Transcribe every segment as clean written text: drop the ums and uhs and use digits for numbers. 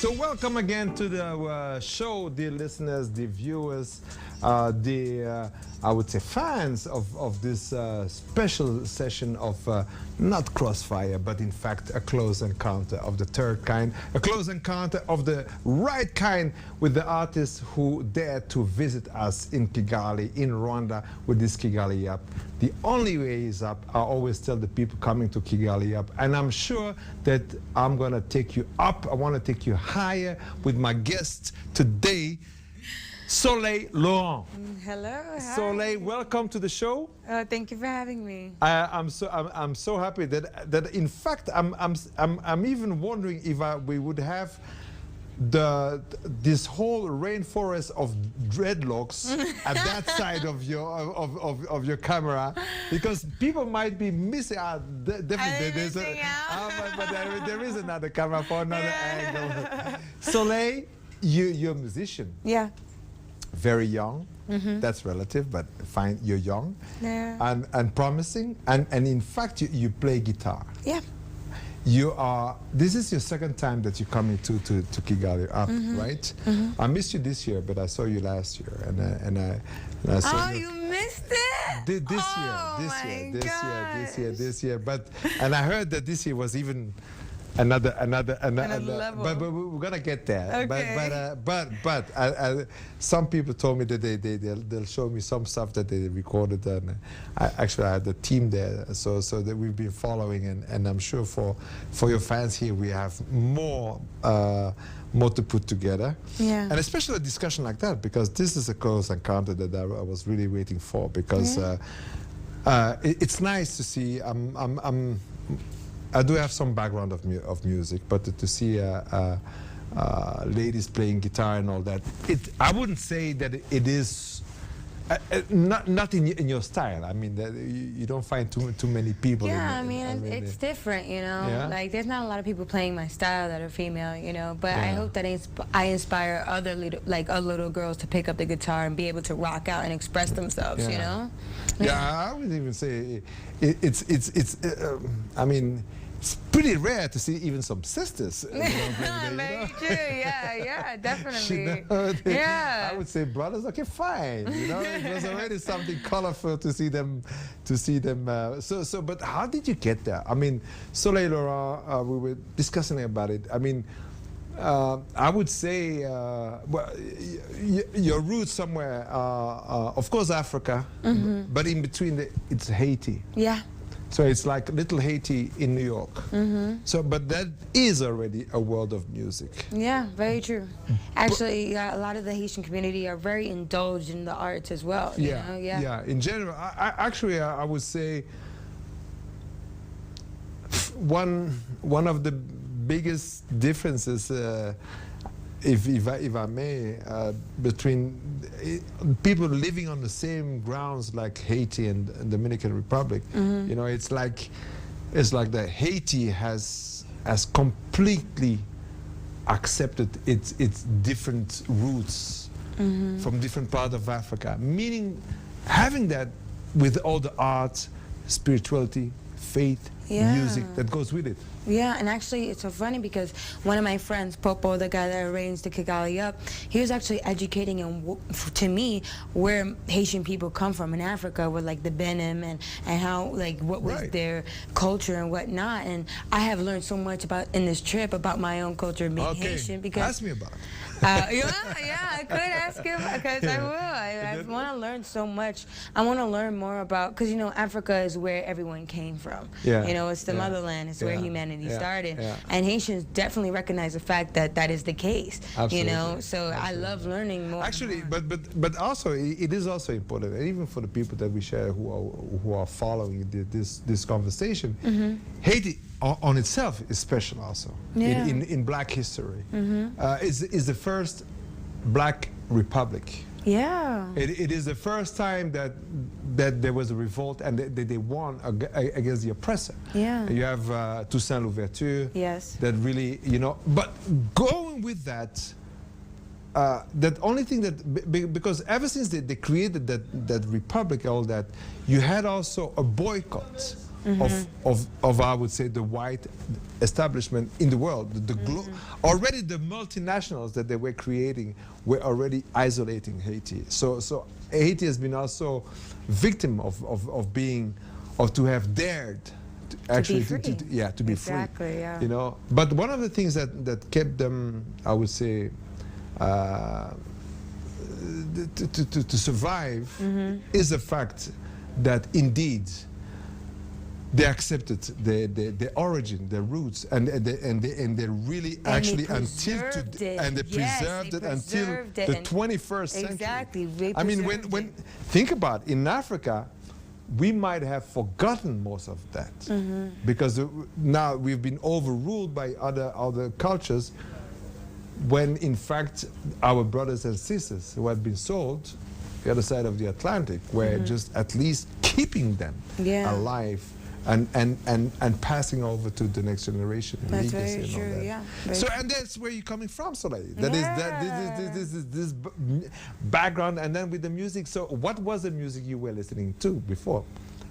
So welcome again to the show, dear listeners, dear viewers, I would say fans of this special session of not Crossfire, but in fact a close encounter of the third kind, a close encounter of the right kind with the artists who dared to visit us in Kigali, in Rwanda, with this Kigali Up. The only way is up. I always tell the people coming to Kigali Up, and I'm sure that I'm going to take you up. I want to take you higher with my guests today, Soleil Laurent. Hello. Hi. Soleil, welcome to the show. Thank you for having me. I'm so happy that in fact I'm even wondering if we would have this whole rainforest of dreadlocks at that side of your camera, because people might be missing out. Definitely, there is another camera for another angle. Soleil, you're a musician. Yeah. Very young. That's relative, but fine. You're young, yeah, and promising, and in fact you play guitar. Yeah. You are. This is your second time that you're coming to Kigali Up, right? I missed you this year, but I saw you last year, and I saw you missed it. This year. But and I heard that this year was even another level. But we're gonna get there. Okay. But some people told me that they'll show me some stuff that they recorded, and I had the team there, so that we've been following, and I'm sure for your fans here we have more to put together. Yeah. And especially a discussion like that, because this is a close encounter that I was really waiting for, because it's nice to see. I do have some background of music, but to see ladies playing guitar and all that, I wouldn't say that it is not in your style. I mean, you don't find too many people. Yeah, it's different, you know. Yeah? Like, there's not a lot of people playing my style that are female, you know. But I hope that I inspire other little girls to pick up the guitar and be able to rock out and express themselves, you know. Yeah, I would even say I mean, it's pretty rare to see even some sisters. Very true. Yeah, definitely. I would say brothers. Okay, fine. You know, it was already something colorful to see them. But how did you get there? I mean, Soleil Laurent, we were discussing about it. I mean, I would say, well, your roots somewhere, of course, Africa, but in between it's Haiti. Yeah. So it's like little Haiti in New York. So, but that is already a world of music. Yeah, very true. Actually, a lot of the Haitian community are very indulged in the arts as well. You know? Yeah. In general, I would say one of the biggest differences, if I may, between people living on the same grounds like Haiti and Dominican Republic. You know, it's like that Haiti has completely accepted its different roots from different parts of Africa, meaning having that with all the art, spirituality, faith, music that goes with it. Yeah, and actually it's so funny because one of my friends, Popo, the guy that arranged the Kigali Up, he was actually educating to me where Haitian people come from in Africa, with like the Benin and how, like, what was their culture and whatnot. And I have learned so much in this trip about my own culture being Haitian. Because ask me about it. I could ask him, because I will. I want to learn so much. I want to learn more about, because, you know, Africa is where everyone came from. Yeah. You know, it's the motherland. It's where humanity started. And Haitians definitely recognize the fact that that is the case. Absolutely. You know, so I love learning more. Actually, but also it is also important, and even for the people that we share who are following this conversation, Haiti on itself is special also in Black history. Is the first Black republic. Yeah. It is the first time that there was a revolt and they won against the oppressor. Yeah. You have Toussaint Louverture. Yes. That really, you know, but going with that, that only thing that, because ever since they created that republic, all that, you had also a boycott of I would say the white establishment in the world. Already the multinationals that they were creating were already isolating Haiti. So Haiti has been also victim of being, of to have dared actually to be free. Yeah. You know, but one of the things that kept them, I would say, to survive is the fact that indeed they accepted the origin, the roots, and they really actually preserved they preserved it until the 21st century. Exactly. I mean, when think about in Africa, we might have forgotten most of that because now we've been overruled by other cultures, when in fact our brothers and sisters who had been sold the other side of the Atlantic were just at least keeping them alive and passing over to the next generation. That's very true, yeah. So, and that's where you're coming from, Soleil. That is this background, and then with the music. So, what was the music you were listening to before?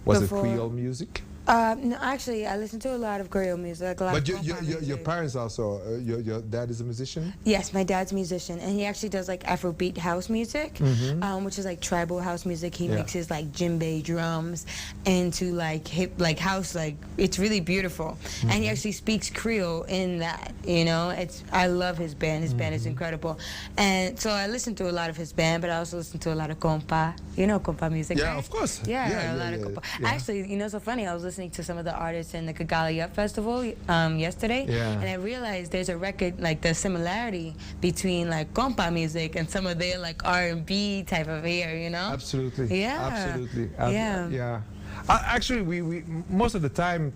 Was it Creole music? No, actually, I listen to a lot of Creole music. But your parents also, your dad is a musician? Yes, my dad's a musician, and he actually does like Afrobeat house music, which is like tribal house music. He mixes like djembe drums into like hip, like house, like it's really beautiful. And he actually speaks Creole in that, you know. I love his band. His band is incredible. And so I listen to a lot of his band, but I also listen to a lot of compa. You know compa music, Yeah, right? of course. Yeah, a lot of compa. Actually, you know, it's so funny, I was listening to some of the artists in the Kigali Up Festival yesterday, and I realized there's a record, like the similarity between like compa music and some of their like R&B type of air, you know? Absolutely. Yeah. Absolutely. Yeah. Actually, we most of the time,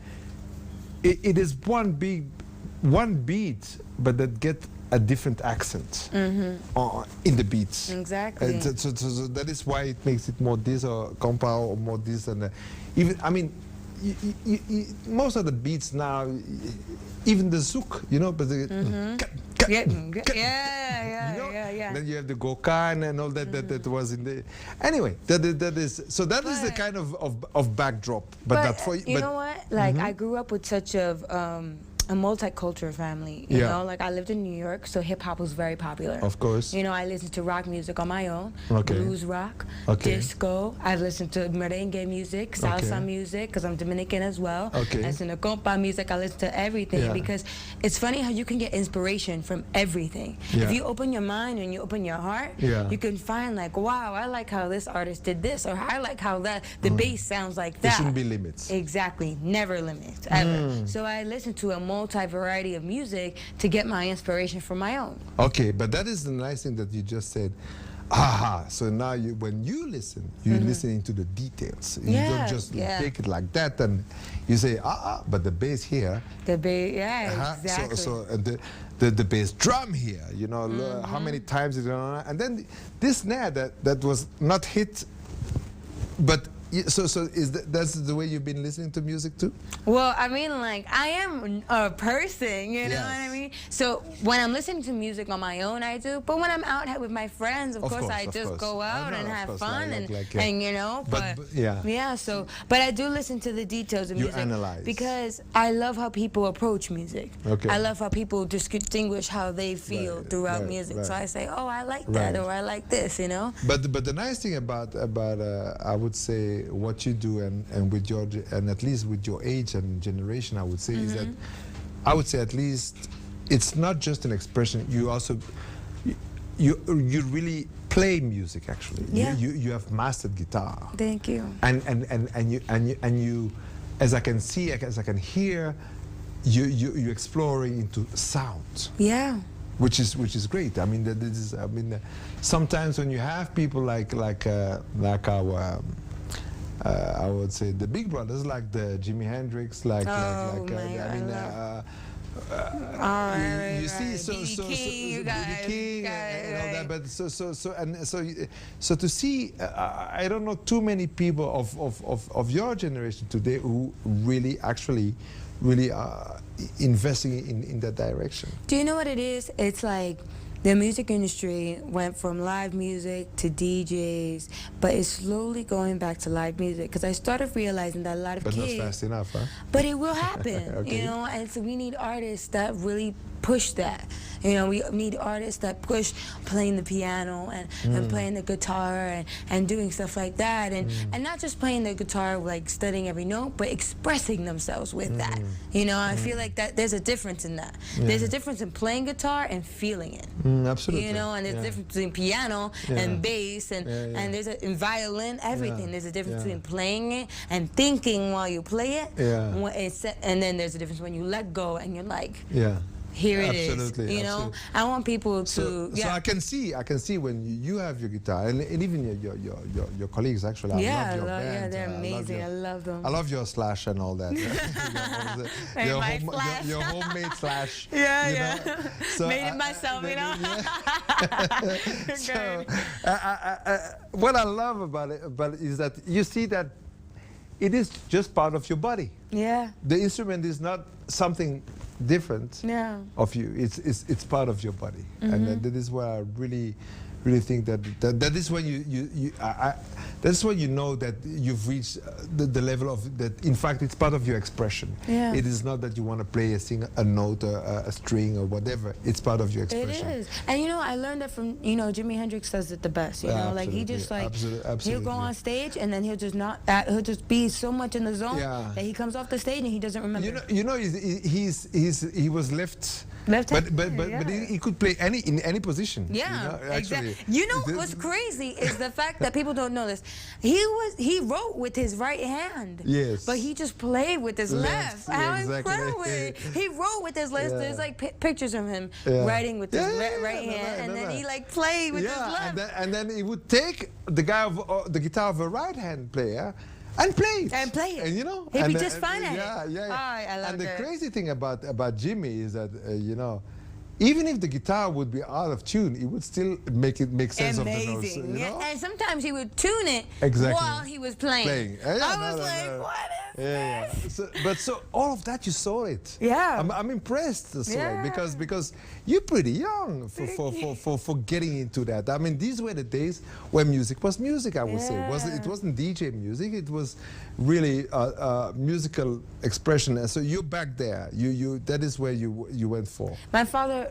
it is one beat, but that get a different accent in the beats. Exactly. So that is why it makes it more this or compa or more this and even, I mean, most of the beats now, even the zouk, you know, but the yeah. Then you have the gokan and all that was in the. Anyway, that is the kind of backdrop. But for you know what? Like I grew up with such a multicultural family, you know, like I lived in New York, so hip hop was very popular. Of course. You know, I listened to rock music on my own, blues rock, disco. I've listened to merengue music, salsa music, because I'm Dominican as well. I listen to compa music, I listen to everything because it's funny how you can get inspiration from everything. If you open your mind and you open your heart, you can find like, wow, I like how this artist did this, or I like how the bass sounds like that. There shouldn't be limits. Exactly, never limits, ever. So I listen to a multi-variety of music to get my inspiration from my own. Okay, but that is the nice thing that you just said. Aha, so now when you listen, you're listening to the details. You don't just take it like that and you say, but the bass here. The bass, exactly. So the bass drum here, you know, how many times is it on, and then this snare that was not hit, but so that's the way you've been listening to music too? Well, I mean, like, I am a person, you know what I mean? So when I'm listening to music on my own, I do. But when I'm out with my friends, of course, I just go out and have fun and you know. But but I do listen to the details of music. You analyze. Because I love how people approach music. I love how people distinguish how they feel throughout music. So I say, oh, I like that, or I like this, you know? But the nice thing about I would say, what you do and with your and at least with your age and generation, I would say is that I would say at least it's not just an expression. You also you really play music actually. You have mastered guitar. Thank you. And you as I can see, as I can hear, you exploring into sound. Yeah. Which is great. I mean, this is. I mean, sometimes when you have people like our. I would say the big brothers, like the Jimi Hendrix, you see, so the King and all that. But so to see, I don't know too many people of your generation today who really are investing in that direction. Do you know what it is? It's like the music industry went from live music to DJs, but it's slowly going back to live music because I started realizing that a lot of But kids. not fast enough, huh? But it will happen, Okay. you know, and so we need artists that really push that. You know, we need artists that push playing the piano and playing the guitar and doing stuff like that. And not just playing the guitar, like studying every note, but expressing themselves with that. You know, I feel like that there's a difference in that. There's a difference in playing guitar and feeling it. Absolutely. You know, and there's a difference between piano and bass and there's in violin, everything. There's a difference between playing it and thinking while you play it. And then there's a difference when you let go and you're like, here it is. You know, I want people to. So I can see when you have your guitar, and even your colleagues actually. I love your band. They're amazing. I love them. I love your slash and all that. your homemade slash. So made it myself, you know. So what I love about it, is that you see that it is just part of your body. The instrument is not something different of you. It's part of your body, and that is where I really think that is when that's when you know that you've reached the level of that. In fact, it's part of your expression. It is not that you want to play a note, a string, or whatever. It's part of your expression. It is, and you know, I learned that from Jimi Hendrix does it the best. You know, like he just like he'll go on stage and then he'll just be so much in the zone that he comes off the stage and he doesn't remember. You know, he was left. But he could play in any position. Yeah, you know, exactly. You know what's crazy is the fact that people don't know this. He wrote with his right hand. Yes. But he just played with his left. How incredible! He wrote with his left. There's like pictures of him writing with his right hand, and then he like played with his left. And then he would take the guitar of a right hand player. And play it. And you know, he'd be just fine at it. Yeah. Oh, I love and that. the crazy thing about Jimmy is that you know, even if the guitar would be out of tune, he would still make sense of the notes. You know? And sometimes he would tune it while he was playing. I was like, what is this? So all of that, you saw it. Yeah. I'm impressed, Soleil, because you're pretty young for getting into that. I mean, these were the days when music was music, I would say. It wasn't DJ music, it was really musical expression. And so you're back there. That is where you went for. My father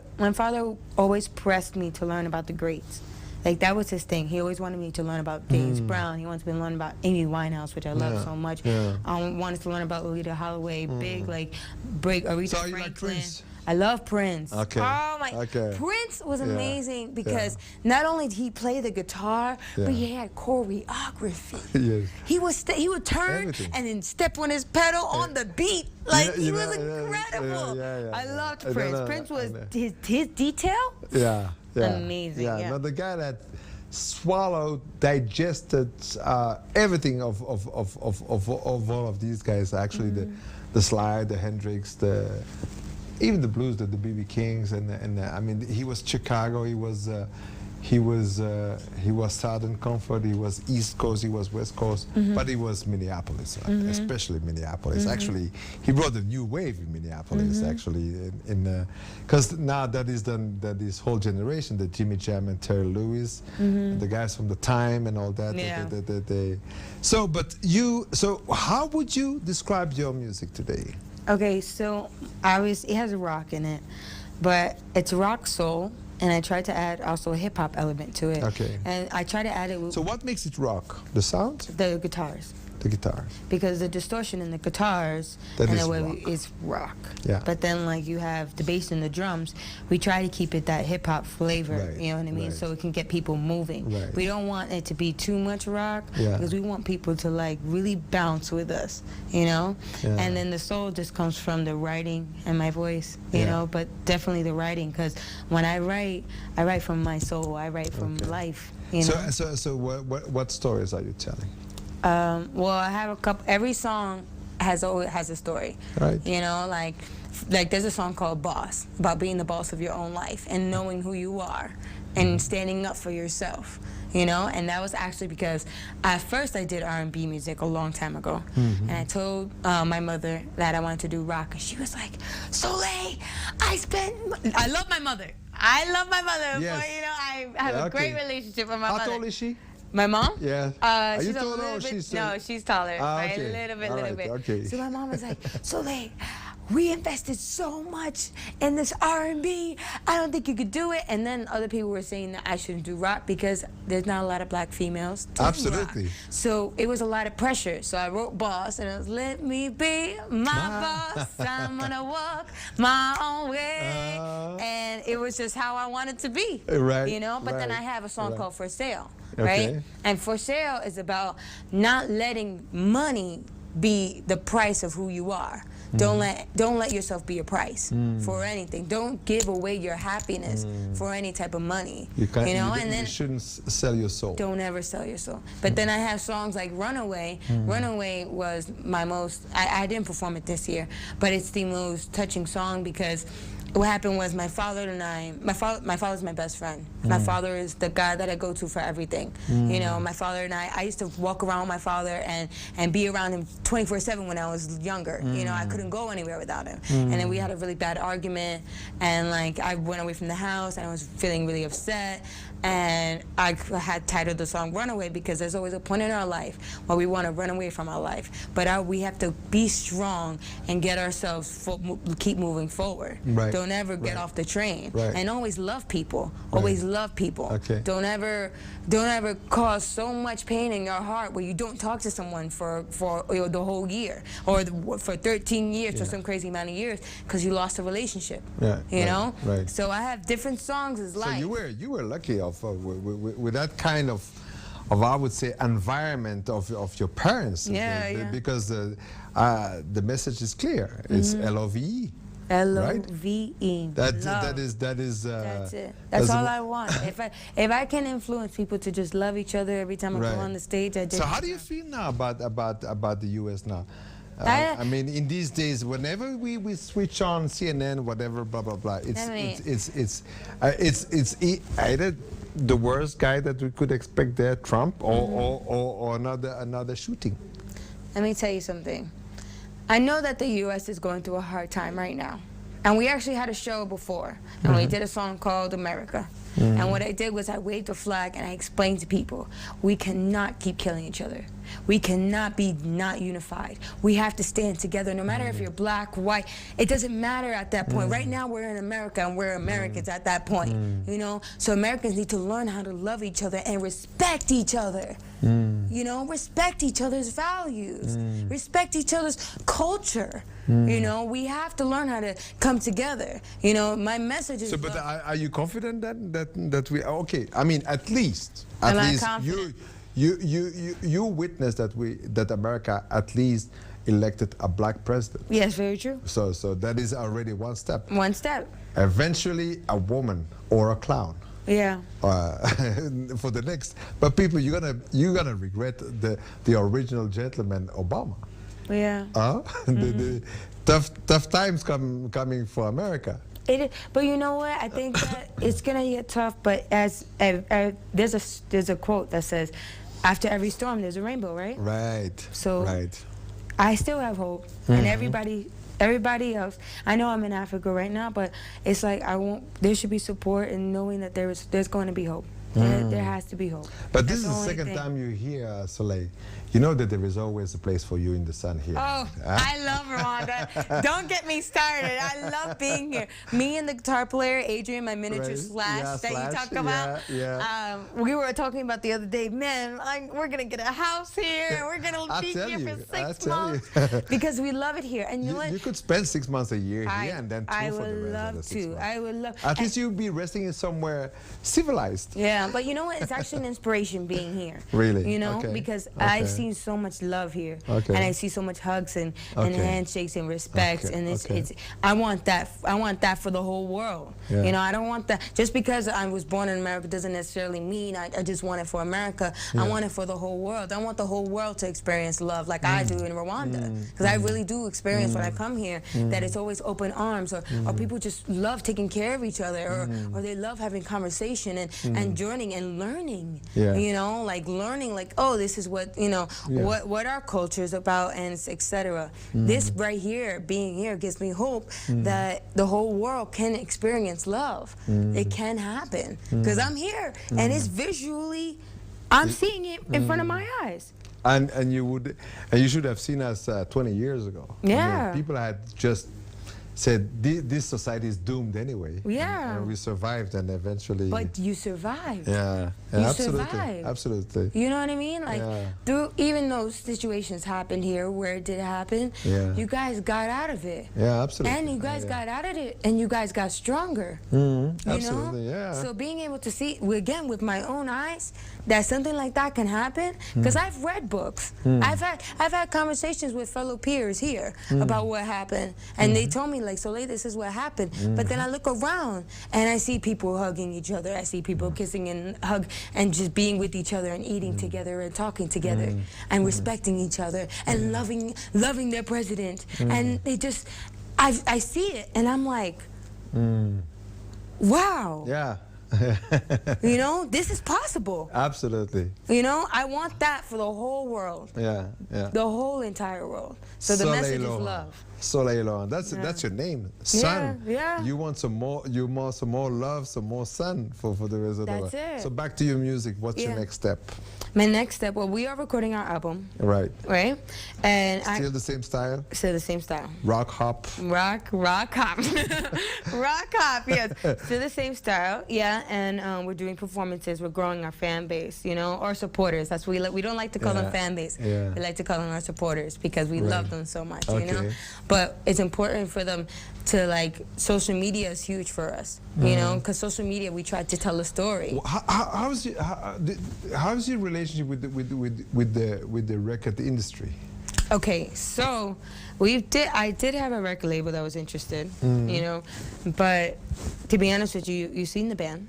always pressed me to learn about the greats. Like, that was his thing. He always wanted me to learn about James Brown. He wanted me to learn about Amy Winehouse, which I love so much. Wanted to learn about Lolita Holloway, big, like, Aretha So Franklin. you like Prince? I love Prince. Okay. Oh my! Okay. Prince was amazing because not only did he play the guitar, but he had choreography. He would turn and then step on his pedal on the beat. Like, he was incredible. I loved Prince. Prince was his detail. Amazing. No, the guy that swallowed, digested everything of all of these guys. Actually, the Sly, the Hendrix, even the blues, the B.B. Kings, and I mean, he was Chicago. He was Southern Comfort. He was East Coast. He was West Coast. But he was Minneapolis, especially Minneapolis. Actually, he brought a new wave in Minneapolis. Actually, because now that this whole generation, the Jimmy Jam and Terry Lewis, the guys from the Time and all that. So how would you describe your music today? Okay, so it has a rock in it, but it's rock soul, and I tried to add also a hip hop element to it. Okay. And I try to add it with So what makes it rock? The sound? the guitars. The guitar. Because the distortion in the guitars is rock. Yeah. But then, like, you have the bass and the drums. We try to keep it that hip hop flavor. You know what I mean? So it can get people moving. We don't want it to be too much rock because we want people to, like, really bounce with us. You know. And then the soul just comes from the writing and my voice. You know. But definitely the writing, because when I write from my soul. I write from life. You know. So what stories are you telling? Well, I have a couple. Every song has a story. Right. You know, like there's a song called "Boss" about being the boss of your own life and knowing who you are and standing up for yourself. You know, and that was actually because at first I did R&B music a long time ago, and I told my mother that I wanted to do rock, and she was like, "Soleil, I love my mother. I love my mother. Yes. But, you know, I have a great relationship with my mother. How tall is she? My mom? Yeah. Are She's you a taller little or bit, she's no, she's taller. By okay. a little All right, bit. okay. So my mom was like, Soleil, we invested so much in this R&B. I don't think you could do it. And then other people were saying that I shouldn't do rock because there's not a lot of black females doing Absolutely. rock. So it was a lot of pressure. So I wrote Boss, and it was, let me be my boss. I'm gonna walk my own way. And it was just how I wanted to be. Right. You know? But then right, I have a song right. called For Sale. Okay. Right? And For Sale is about not letting money be the price of who you are. Don't let yourself be a price for anything. Don't give away your happiness for any type of money. You can't, you know, you, and then you shouldn't sell your soul. don't ever sell your soul. But then I have songs like Runaway. Runaway was my most, I didn't perform it this year, but it's the most touching song because what happened was my father and I, my father's my best friend. My father is the guy that I go to for everything. You know, my father and I used to walk around with my father and be around him 24/7 when I was younger. You know, I couldn't go anywhere without him. And then we had a really bad argument, and like I went away from the house, and I was feeling really upset. And I had titled the song Runaway because there's always a point in our life where we want to run away from our life. But we have to be strong and get ourselves, keep moving forward. Right. Don't ever get off the train. Right. And always love people. Always love people. Okay. Don't ever cause so much pain in your heart where you don't talk to someone for the whole year or for 13 years or some crazy amount of years because you lost a relationship. Yeah, you know? Right. So I have different songs as life. So you were lucky with that kind of I would say environment of your parents. Yeah. Because the message is clear. It's LOVE. LOVE. That is. That's it. That's all I want. If I can influence people to just love each other every time I go on the stage, I do. So how do you feel now about the U.S. now? I mean, in these days, whenever we switch on CNN, whatever, blah blah blah, it's either the worst guy that we could expect there, Trump, or another shooting. Let me tell you something. I know that the U.S. is going through a hard time right now. And we actually had a show before, and we did a song called America. And what I did was I waved a flag and I explained to people, we cannot keep killing each other. We cannot be not unified. We have to stand together, no matter if you're black, white. It doesn't matter at that point. Right now we're in America and we're Americans at that point, you know? So Americans need to learn how to love each other and respect each other. You know, respect each other's values, respect each other's culture. You know, we have to learn how to come together. You know, my message is. So, but are you confident that we are okay? I mean, at least you witnessed that America at least elected a black president. Yes, very true. So that is already one step. One step. Eventually, a woman or a clown. Yeah. For the next, but people, you're gonna regret the original gentleman, Obama. Yeah. The tough times coming for America. It is, but you know what? I think that it's gonna get tough. But there's a quote that says, "After every storm, there's a rainbow." Right. Right. So. Right. I still have hope, and everybody else. I know I'm in Africa right now, but it's like there should be support and knowing that there's going to be hope. There has to be hope. But this is the second time you're here, Soleil. You know that there is always a place for you in the sun here. Oh, I love Rwanda. Don't get me started. I love being here. Me and the guitar player, Adrian, my miniature Slash that you talk about. We were talking about the other day, man, we're going to get a house here. We're going to be here for 6 months. Because we love it here. And you know what? You could spend 6 months a year here and then tour for the rest of the 6 months. I would love to. At least you'd be resting in somewhere civilized. Yeah, but you know what? It's actually an inspiration being here. Really? You know, because I've seen so much love here, and I see so much hugs and handshakes and respect, and it's. I want that. I want that for the whole world. You know, I don't want that just because I was born in America doesn't necessarily mean I just want it for America. I want it for the whole world. I want the whole world to experience love like I do in Rwanda, because I really do experience when I come here that it's always open arms, or people just love taking care of each other, or they love having conversation, and during learning and learning. Yeah. You know, like learning, like, oh, this is what, you know, Yeah. what our culture is about, and etc. This right here, being here, gives me hope that the whole world can experience love. It can happen because I'm here, and it's visually, I'm seeing it in front of my eyes. And you should have seen us 20 years ago. Yeah. People had just said this society is doomed anyway. Yeah. And we survived, and eventually. But you survived. Yeah. You Absolutely. survived. Absolutely. You know what I mean? Like, through even those situations happened here where it did happen, you guys got out of it. Yeah, absolutely. And you guys got out of it, and you guys got stronger. Absolutely, yeah. So being able to see, again, with my own eyes, that something like that can happen, because I've read books. I've had conversations with fellow peers here about what happened, and they told me, like, Soleil, this is what happened. But then I look around, and I see people hugging each other. I see people kissing and hug, and just being with each other and eating together and talking together and respecting each other and loving their president. And they just, I see it, and I'm like, wow. Yeah. You know, this is possible. Absolutely. You know, I want that for the whole world. Yeah, yeah. The whole entire world. So the Soleil message is Laurent. love. Soleil Laurent. That's your name, sun. Yeah. You want some more love, some more sun for the rest of the world. That's it. So back to your music. What's your next step? My next step, well, we are recording our album, Right. right? And Still the same style? still the same style. Rock hop. Rock hop. Rock hop, yes. Still the same style, yeah. And we're doing performances. We're growing our fan base, you know, our supporters. That's what we don't like to call them fan base. Yeah. We like to call them our supporters because we love them so much, you know. Okay. But it's important for them to, like, social media is huge for us, you know, because social media, we try to tell a story. How's your relationship with the record industry? Okay, so I did have a record label that was interested, you know, but to be honest with you, you've seen the band,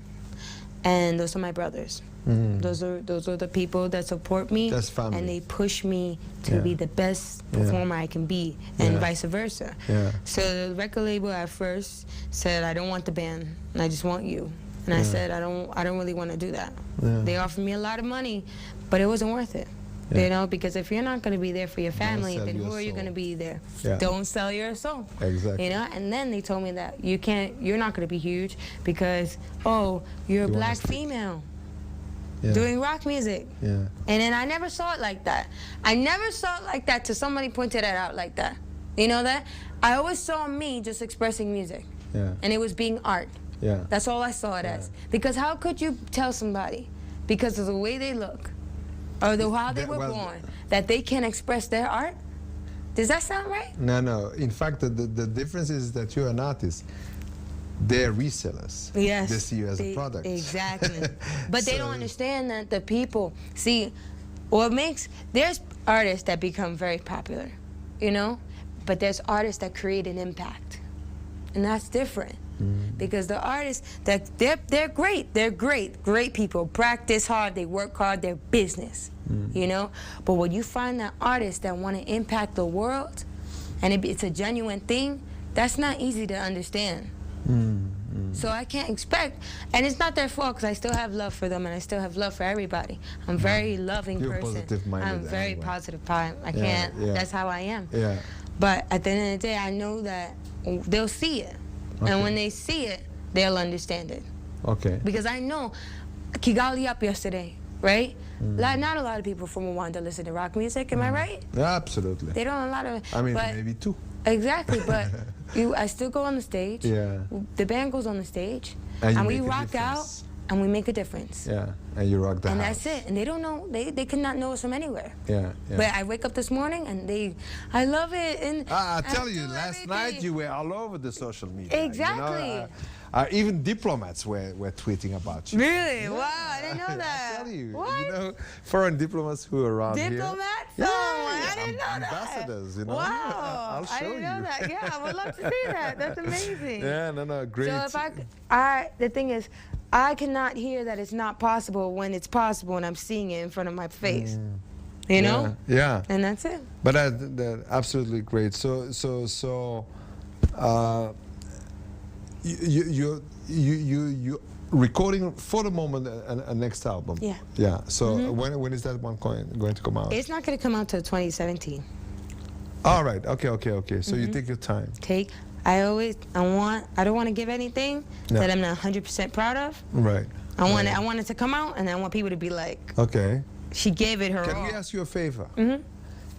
and those are my brothers. Those are the people that support me, That's family. and they push me to be the best performer I can be, and vice versa. Yeah. So the record label at first said, I don't want the band, and I just want you. And I said, I don't really want to do that. They offered me a lot of money, but it wasn't worth it. You know, because if you're not going to be there for your family, then who are you going to be there? Yeah. Don't sell your soul. Exactly. You know, and then they told me that you're not going to be huge because, oh, you're a black female doing rock music. Yeah. And then I never saw it like that. I never saw it like that till somebody pointed it out like that. You know that? I always saw me just expressing music. Yeah. And it was being art. Yeah. That's all I saw it as. Because how could you tell somebody, because of the way they look, or how they were born, that they can express their art? Does that sound right? No. In fact, the difference is that you're an artist. They're resellers. Yes. They see you as a product. Exactly. But they don't understand that the people, see, there's artists that become very popular, you know? But there's artists that create an impact. And that's different. Because the artists, they're great people, practice hard, they work hard, they're business, you know? But when you find that artists that want to impact the world, and it's a genuine thing, that's not easy to understand. So I can't expect, and it's not their fault because I still have love for them and I still have love for everybody. I'm a very loving You're person. positive-minded I'm very anyway. positive. I can't, that's how I am. Yeah. But at the end of the day, I know that they'll see it. And when they see it, they'll understand it. Okay. Because I know, Kigali up yesterday, right? Not a lot of people from Rwanda listen to rock music, am I right? Yeah, absolutely. They don't a lot of, I mean, but, maybe two. Exactly, but I still go on the stage. Yeah. The band goes on the stage, And you and we make a rock out, difference. and we make a difference. Yeah, and you rock the And house. that's it. And they don't know, they cannot know us from anywhere. Yeah. But I wake up this morning and I love it. And I tell you, do last everything. night you were all over the social media. Exactly. You know, even diplomats were tweeting about you. Really? Yeah. Wow, I didn't know that. I tell you, What? you know, foreign diplomats who are around Diplomats? here. Oh, I didn't know that. Ambassadors, you know. Wow. I'll show I didn't know you. that. Yeah, I would love to see that. That's amazing. Yeah, no, great. So if the thing is, I cannot hear that it's not possible when it's possible and I'm seeing it in front of my face. You know? Yeah. And that's it. But that's absolutely great. So you recording for the moment a next album. Yeah. Yeah. So when is that one going to come out? It's not going to come out till 2017. All right. Okay. So you take your time. I don't want to give anything that I'm not 100% proud of. Right. I want it to come out, and I want people to be like, okay, she gave it her all. Can we ask you a favor?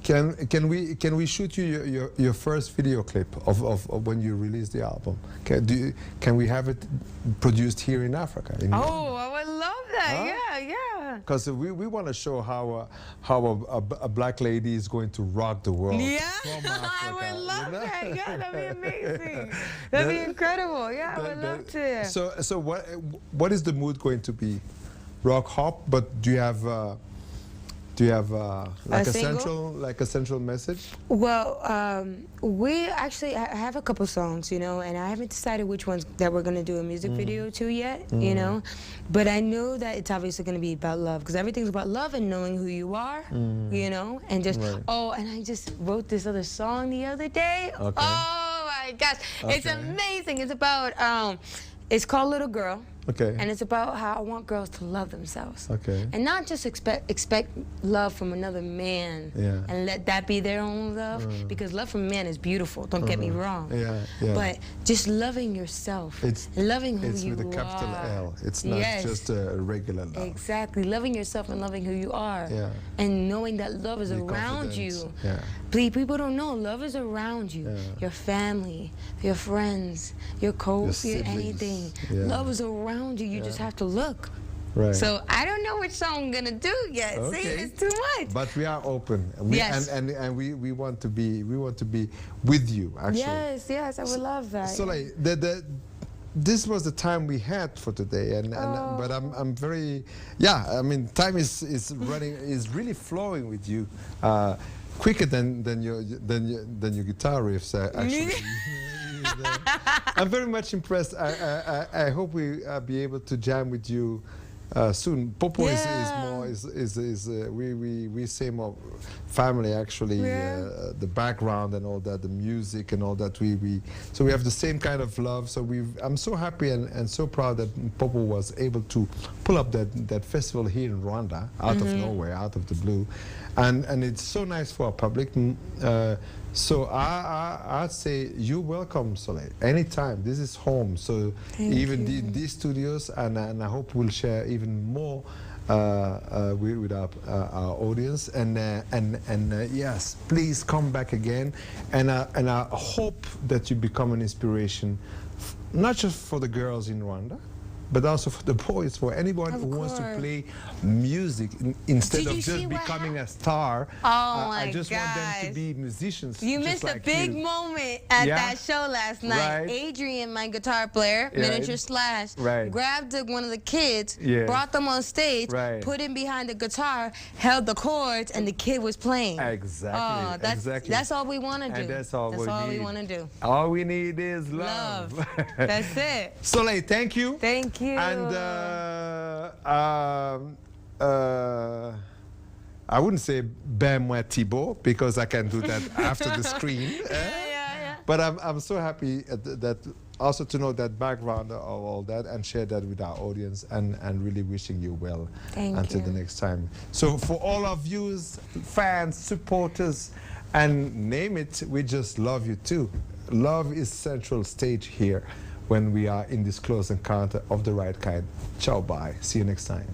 Can we shoot you your first video clip of when you release the album? Can we have it produced here in Africa? I would love that. Yeah. Because we want to show how a black lady is going to rock the world. Yeah, from Africa, I would love that. Yeah, that'd be amazing. That'd be incredible. Yeah, I would love to. So what is the mood going to be? Rock hop, but do you have like a central message? Well, we actually I have a couple songs, you know, and I haven't decided which ones that we're gonna do a music video to yet, you know. But I know that it's obviously gonna be about love, because everything's about love and knowing who you are, you know, and just and I just wrote this other song the other day. Okay. Oh my gosh, it's amazing. It's about it's called Little Girl. Okay. And it's about how I want girls to love themselves. Okay. And not just expect love from another man and let that be their own love, because love from a man is beautiful, don't get me wrong. Yeah. But just loving yourself, loving who you are. It's with a capital L. It's not just a regular love. Exactly. Loving yourself and loving who you are. Yeah. And knowing that love is around you. Yeah. People don't know, love is around you. Yeah. Your family, your friends, your co-workers, anything. Yeah. Love is around you. You just have to look. Right. So I don't know which song I'm gonna do yet. Okay. See, it's too much. But we are open. Yes. And we want to be with you, actually. Yes, I would love that. So like this was the time we had for today, but I'm very I mean, time is really flowing with you, quicker than your guitar riffs actually. I'm very much impressed. I hope we be able to jam with you soon. Popo we say more family actually. The background and all that, the music and all that. So we have the same kind of love. So I'm so happy and so proud that Popo was able to pull up that festival here in Rwanda, out of nowhere, out of the blue, and it's so nice for our public. So I'd say you're welcome, Soleil, anytime. This is home. So even these studios, and I hope we'll share even more with our audience. And yes, please come back again. And I hope that you become an inspiration, not just for the girls in Rwanda, but also for the boys, for anyone who wants to play music instead of just becoming a star. I just want them to be musicians. You missed a big moment at that show last night. Adrian, my guitar player, miniature Slash, grabbed one of the kids, brought them on stage, put him behind the guitar, held the chords, and the kid was playing. Exactly. That's all we want to do. And that's all we want to do. All we need is love. That's it. Soleil, thank you. Thank you. And I wouldn't say Ben-moi Thibault, because I can do that after the screen. But I'm so happy that also to know that background of all that and share that with our audience, and really wishing you well until the next time. So for all our viewers, fans, supporters, and name it, we just love you too. Love is central stage here when we are in this close encounter of the right kind. Ciao, bye. See you next time.